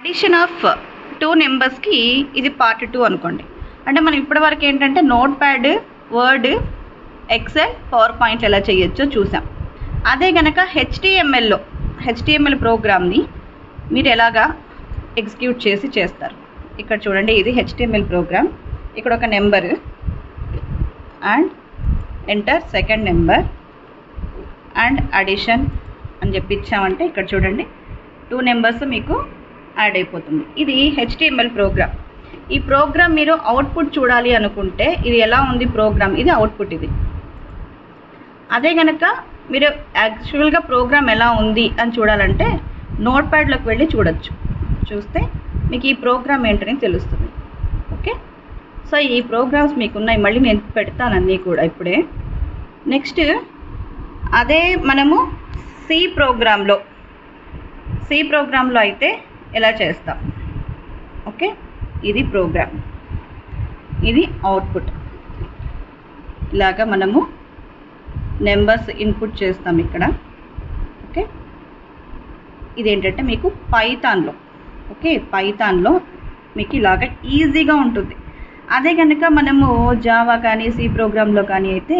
Addition of 2 నెంబర్స్కి ఇది part 2 అనుకోండి. అంటే మనం ఇప్పటివరకు ఏంటంటే note pad, word, excel, power పాయింట్లు ఎలా చేయొచ్చో చూసాం. అదే కనుక హెచ్టిఎంఎల్ ప్రోగ్రామ్ని మీరు ఎలాగా ఎగ్జిక్యూట్ చేసి చేస్తారు. ఇక్కడ చూడండి, ఇది హెచ్టిఎంఎల్ ప్రోగ్రామ్. ఇక్కడ ఒక number and enter second number and addition అని చెప్పి ఇచ్చామంటే ఇక్కడ చూడండి 2 నెంబర్స్ మీకు యాడ్ అయిపోతుంది. ఇది హెచ్టిఎంఎల్ ప్రోగ్రామ్. ఈ ప్రోగ్రామ్ మీరు అవుట్పుట్ చూడాలి అనుకుంటే ఇది ఎలా ఉంది ప్రోగ్రామ్, ఇది అవుట్పుట్ ఇది. అదే కనుక మీరు యాక్చువల్గా ప్రోగ్రామ్ ఎలా ఉంది అని చూడాలంటే నోట్ ప్యాడ్లోకి వెళ్ళి చూడొచ్చు. చూస్తే మీకు ఈ ప్రోగ్రామ్ ఏంటని తెలుస్తుంది. ఓకే, సో ఈ ప్రోగ్రామ్స్ మీకు ఉన్నాయి, మళ్ళీ నేను పెడతాను అన్నీ కూడా ఇప్పుడే. నెక్స్ట్ అదే మనము సి ప్రోగ్రాంలో అయితే ఎలా చేస్తాం. ఓకే, ఇది ప్రోగ్రామ్, ఇది అవుట్పుట్. ఇలాగా మనము నెంబర్స్ ఇన్పుట్ చేస్తాం ఇక్కడ. ఓకే, ఇదేంటంటే మీకు పైథాన్లో మీకు ఇలాగ ఈజీగా ఉంటుంది. అదే కనుక మనము జావా కానీ సి ప్రోగ్రాంలో కానీ అయితే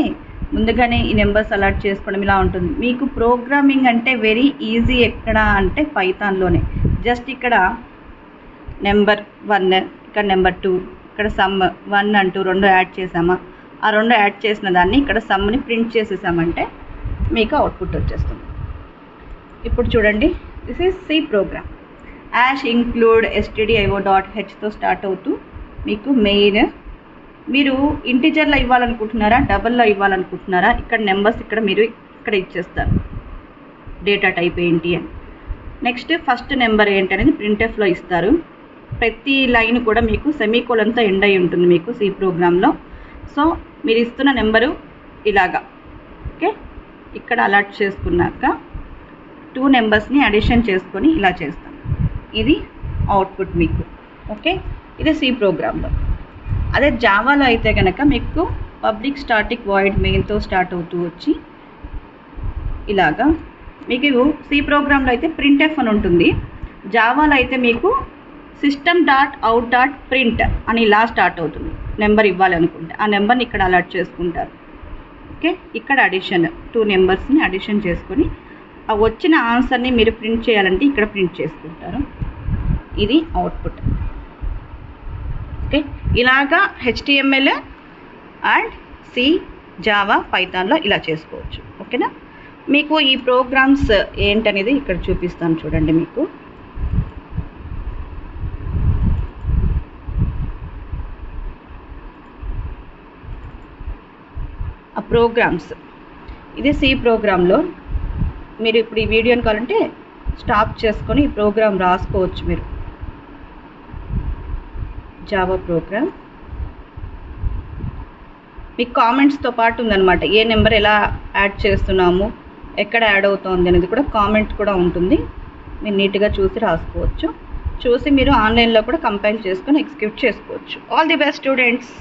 ముందుగానే ఈ నెంబర్స్ అలాట్ చేసుకోవడం ఇలా ఉంటుంది. మీకు ప్రోగ్రామింగ్ అంటే వెరీ ఈజీ ఎక్కడ అంటే పైథాన్లోనే. జస్ట్ ఇక్కడ నెంబర్ 1, ఇక్కడ నెంబర్ 2, ఇక్కడ సమ్ 1 అంటూ 2 యాడ్ చేసామా, ఆ 2 యాడ్ చేసిన దాన్ని ఇక్కడ సమ్ని ప్రింట్ చేసేసామంటే మీకు అవుట్పుట్ వచ్చేస్తుంది. ఇప్పుడు చూడండి, this is C program. Hash include stdio.hతో స్టార్ట్ అవుతూ మీకు మెయిన్, మీరు ఇంటిజర్లో ఇవ్వాలనుకుంటున్నారా, డబల్లో ఇవ్వాలనుకుంటున్నారా, ఇక్కడ నెంబర్స్ మీరు ఇక్కడ ఇచ్చేస్తారు, డేటా టైప్ ఏంటి అని. నెక్స్ట్ ఫస్ట్ నెంబర్ ఏంటనేది ప్రింట్ఎఫ్లో ఇస్తారు. ప్రతి లైన్ కూడా మీకు సెమీకోలన్తో ఎండ్ అయి ఉంటుంది మీకు సి ప్రోగ్రాంలో. సో మీరు ఇస్తున్న నెంబరు ఇలాగా. ఓకే, ఇక్కడ అలాట్ చేసుకున్నాక 2 నెంబర్స్ని అడిషన్ చేసుకొని ఇలా చేస్తాం. ఇది అవుట్పుట్ మీకు. ఓకే, ఇది సి ప్రోగ్రాంలో. అదే జావాలో అయితే కనుక మీకు పబ్లిక్ స్టాటిక్ వాయిడ్ మెయిన్తో స్టార్ట్ అవుతూ వచ్చి ఇలాగా మీకు సి ప్రోగ్రాంలో అయితే ప్రింట్ఎఫ్ అని ఉంటుంది. జావాలో అయితే మీకు system.out.print అని ఇలా స్టార్ట్ అవుతుంది. నెంబర్ ఇవ్వాలి అనుకుంటే ఆ నెంబర్ని ఇక్కడ అలాట్ చేసుకుంటారు. ఓకే, ఇక్కడ అడిషన్ 2 నెంబర్స్ని అడిషన్ చేసుకొని ఆ వచ్చిన ఆన్సర్ని మీరు ప్రింట్ చేయాలంటే ఇక్కడ ప్రింట్ చేసుకుంటారు. ఇది అవుట్పుట్. ఓకే, ఇలాగా హెచ్టిఎంఎల్ అండ్ సి, జావా, పైథాన్లో ఇలా చేసుకోవచ్చు. ఓకేనా, మీకు ఈ ప్రోగ్రామ్స్ ఏంటనేది ఇక్కడ చూపిస్తాను చూడండి. మీకు ఆ ప్రోగ్రామ్స్, ఇది సి ప్రోగ్రాంలో మీరు ఇప్పుడు ఈ వీడియోని కావాలంటే స్టాప్ చేసుకొని ఈ ప్రోగ్రామ్ రాసుకోవచ్చు మీరు. జావా ప్రోగ్రామ్ మీకు కామెంట్స్తో పాటు ఉందన్నమాట. ఏ నెంబర్ ఎలా యాడ్ చేస్తున్నాము, ఎక్కడ యాడ్ అవుతుంది అనేది కూడా కామెంట్ కూడా ఉంటుంది. మీరు నీట్గా చూసి రాసుకోవచ్చు. చూసి మీరు ఆన్లైన్లో కూడా కంపైల్ చేసుకొని ఎగ్జిక్యూట్ చేసుకోవచ్చు. All the best students.